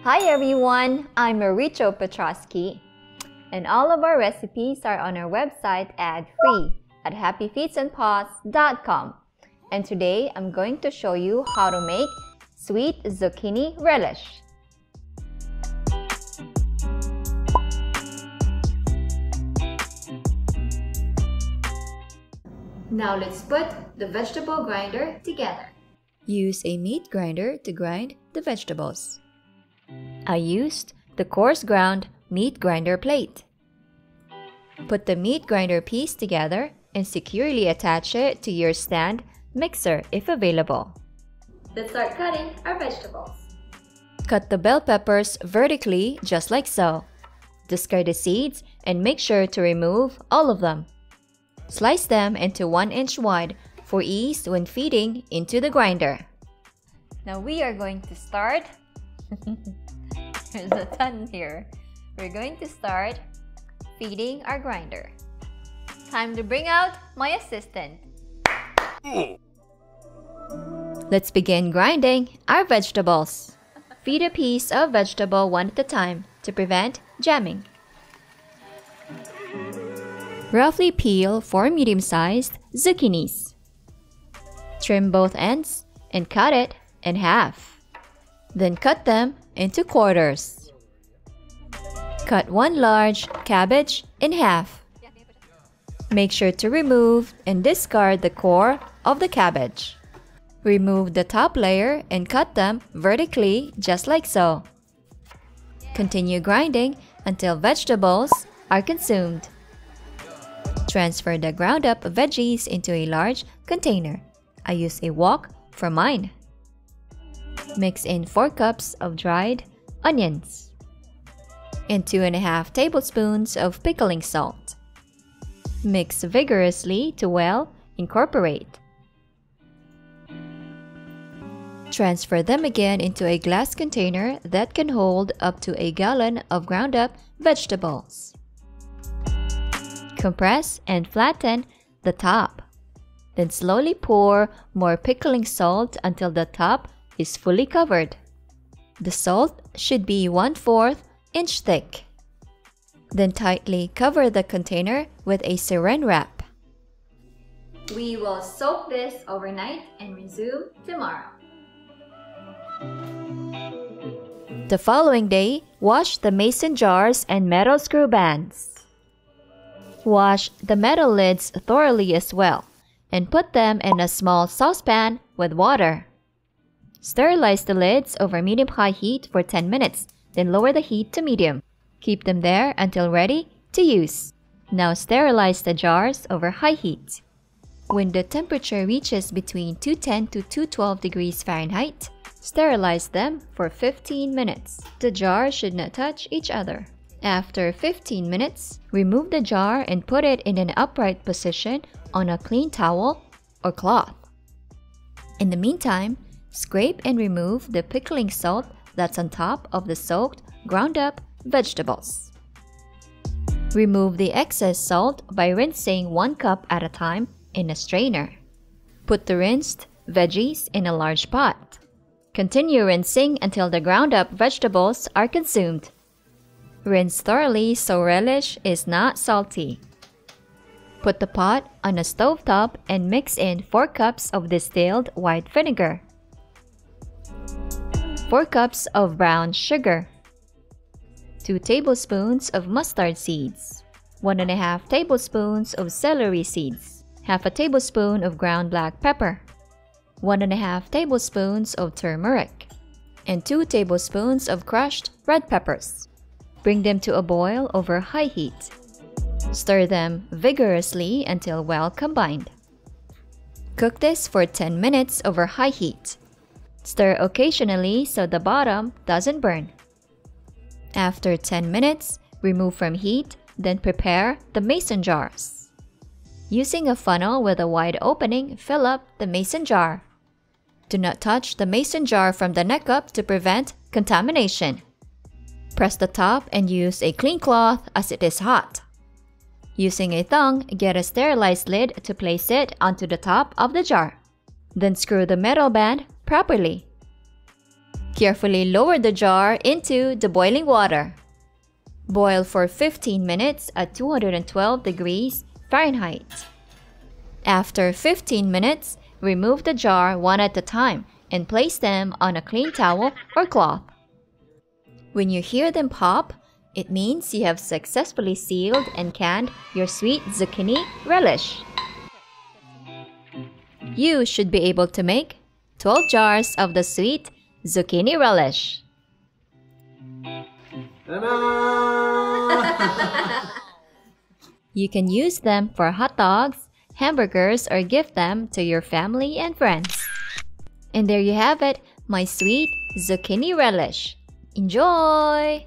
Hi everyone, I'm Maricho Petrosky, and all of our recipes are on our website ad-free at happyfeetsandpaws.com. And today I'm going to show you how to make sweet zucchini relish. Now let's put the vegetable grinder together. Use a meat grinder to grind the vegetables. I used the coarse ground meat grinder plate. Put the meat grinder piece together and securely attach it to your stand mixer if available. Let's start cutting our vegetables. Cut the bell peppers vertically just like so. Discard the seeds and make sure to remove all of them. Slice them into 1 inch wide for ease when feeding into the grinder. Now we are going to start. There's a ton here. We're going to start feeding our grinder. Time to bring out my assistant. Let's begin grinding our vegetables. Feed a piece of vegetable one at a time to prevent jamming. Roughly peel 4 medium-sized zucchinis. Trim both ends and cut it in half. Then cut them into quarters. Cut 1 large cabbage in half. Make sure to remove and discard the core of the cabbage. Remove the top layer and cut them vertically just like so. Continue grinding until vegetables are consumed. Transfer the ground up veggies into a large container. I use a wok for mine. Mix in 4 cups of dried onions and 2.5 tablespoons of pickling salt. Mix vigorously to well incorporate. Transfer them again into a glass container that can hold up to a gallon of ground up vegetables. Compress and flatten the top. Then slowly pour more pickling salt until the top is fully covered. The salt should be 1/4 inch thick. Then tightly cover the container with a saran wrap. We will soak this overnight and resume tomorrow. The following day, wash the mason jars and metal screw bands. Wash the metal lids thoroughly as well and put them in a small saucepan with water. Sterilize the lids over medium-high heat for 10 minutes, then lower the heat to medium. Keep them there until ready to use. Now sterilize the jars over high heat. When the temperature reaches between 210 to 212 degrees Fahrenheit, sterilize them for 15 minutes. The jars should not touch each other. After 15 minutes, remove the jar and put it in an upright position on a clean towel or cloth. In the meantime, scrape and remove the pickling salt that's on top of the soaked, ground up vegetables. Remove the excess salt by rinsing 1 cup at a time in a strainer. Put the rinsed veggies in a large pot. Continue rinsing until the ground up vegetables are consumed. Rinse thoroughly so relish is not salty. Put the pot on a stovetop and mix in 4 cups of distilled white vinegar, 4 cups of brown sugar, 2 tablespoons of mustard seeds, 1.5 tablespoons of celery seeds, half a tablespoon of ground black pepper, 1.5 tablespoons of turmeric, and 2 tablespoons of crushed red peppers. Bring them to a boil over high heat. Stir them vigorously until well combined. Cook this for 10 minutes over high heat. Stir occasionally so the bottom doesn't burn. After 10 minutes, remove from heat, then prepare the mason jars. Using a funnel with a wide opening, fill up the mason jar. Do not touch the mason jar from the neck up to prevent contamination. Press the top and use a clean cloth as it is hot. Using a thong, get a sterilized lid to place it onto the top of the jar. Then screw the metal band properly. Carefully lower the jar into the boiling water. Boil for 15 minutes at 212 degrees Fahrenheit. After 15 minutes, remove the jar one at a time and place them on a clean towel or cloth. When you hear them pop, it means you have successfully sealed and canned your sweet zucchini relish. You should be able to make 12 jars of the sweet zucchini relish. You can use them for hot dogs, hamburgers, or gift them to your family and friends. And there you have it, my sweet zucchini relish. Enjoy!